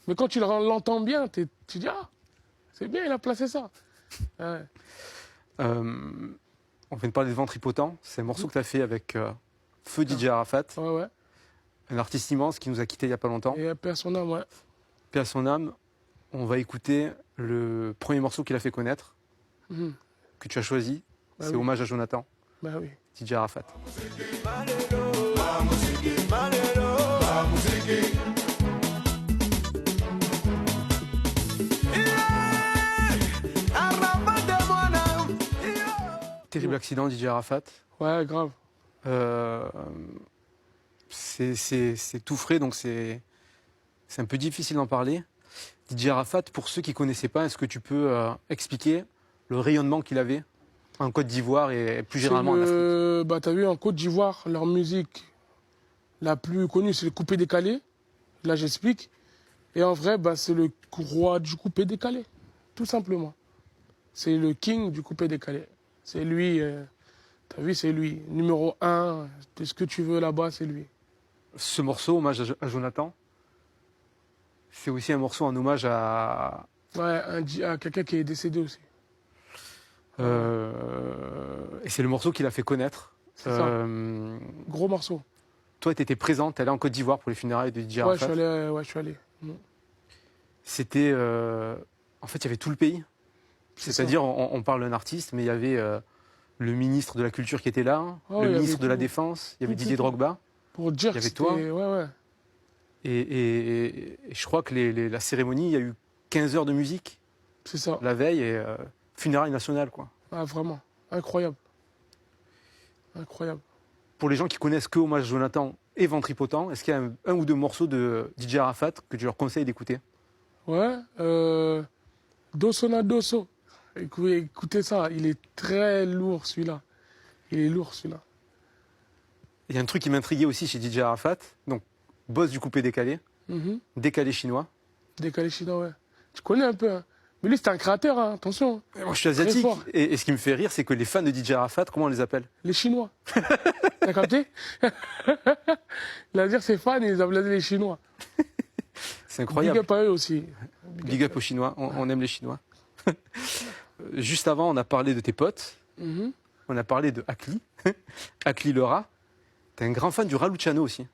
Mais quand tu l'entends bien, tu dis, ah, c'est bien, il a placé ça. Ouais. On vient de parler de Ventripotent. C'est un morceau que tu as fait avec Feu DJ Arafat, Ouais, ouais. un artiste immense qui nous a quittés il n'y a pas longtemps. Et paix à son âme, ouais. Paix à son âme. On va écouter le premier morceau qu'il a fait connaître, que tu as choisi. Bah c'est oui. Hommage à Jonathan, Bah oui. DJ Arafat. Terrible accident, DJ Arafat. Ouais, grave. C'est tout frais, donc c'est un peu difficile d'en parler. DJ Arafat, pour ceux qui ne connaissaient pas, est-ce que tu peux expliquer le rayonnement qu'il avait en Côte d'Ivoire et plus généralement en Afrique? Bah, t'as vu, en Côte d'Ivoire, leur musique la plus connue, c'est le coupé décalé. Là, j'explique. Et en vrai, bah, c'est le roi du coupé décalé, tout simplement. C'est le king du coupé décalé. C'est lui, t'as vu, c'est lui. Numéro 1 de ce que tu veux là-bas, c'est lui. Ce morceau, Hommage à Jonathan, c'est aussi un morceau en hommage à... Ouais, à quelqu'un qui est décédé aussi. Et c'est le morceau qu'il a fait connaître. C'est ça. Gros morceau. Toi, tu étais présent, tu allé en Côte d'Ivoire pour les funérailles de DJ Arafat. Ouais, je suis allé. C'était... En fait, il y avait tout le pays. C'est-à-dire, on parle d'un artiste, mais il y avait le ministre de la Culture qui était là, le ministre de la Défense, il y avait Didier Drogba. Pour dire il y avait que toi. Ouais. Et je crois que la cérémonie, il y a eu 15 heures de musique. C'est ça. La veille, et funérailles nationales, quoi. Ah, vraiment. Incroyable. Incroyable. Pour les gens qui connaissent que Hommage à Jonathan et Ventripotent, est-ce qu'il y a un ou deux morceaux de DJ Arafat que tu leur conseilles d'écouter? Ouais. Dosso na Dosso. Écoutez ça, il est très lourd celui-là. Il est lourd celui-là. Il y a un truc qui m'intriguait aussi chez DJ Arafat, donc boss du coupé décalé, décalé chinois. Décalé chinois, ouais. Tu connais un peu, hein. Mais lui, c'est un créateur, hein, attention. Et moi, je suis asiatique, et ce qui me fait rire, c'est que les fans de DJ Arafat, comment on les appelle? Les Chinois. T'as capté? Il a dire ses fans, ils appellent les Chinois. C'est incroyable. Big up à eux aussi. Big up aux Chinois, on aime les Chinois. Juste avant, on a parlé de tes potes, on a parlé de Akli, Akli le rat. T'es un grand fan du Raluciano aussi.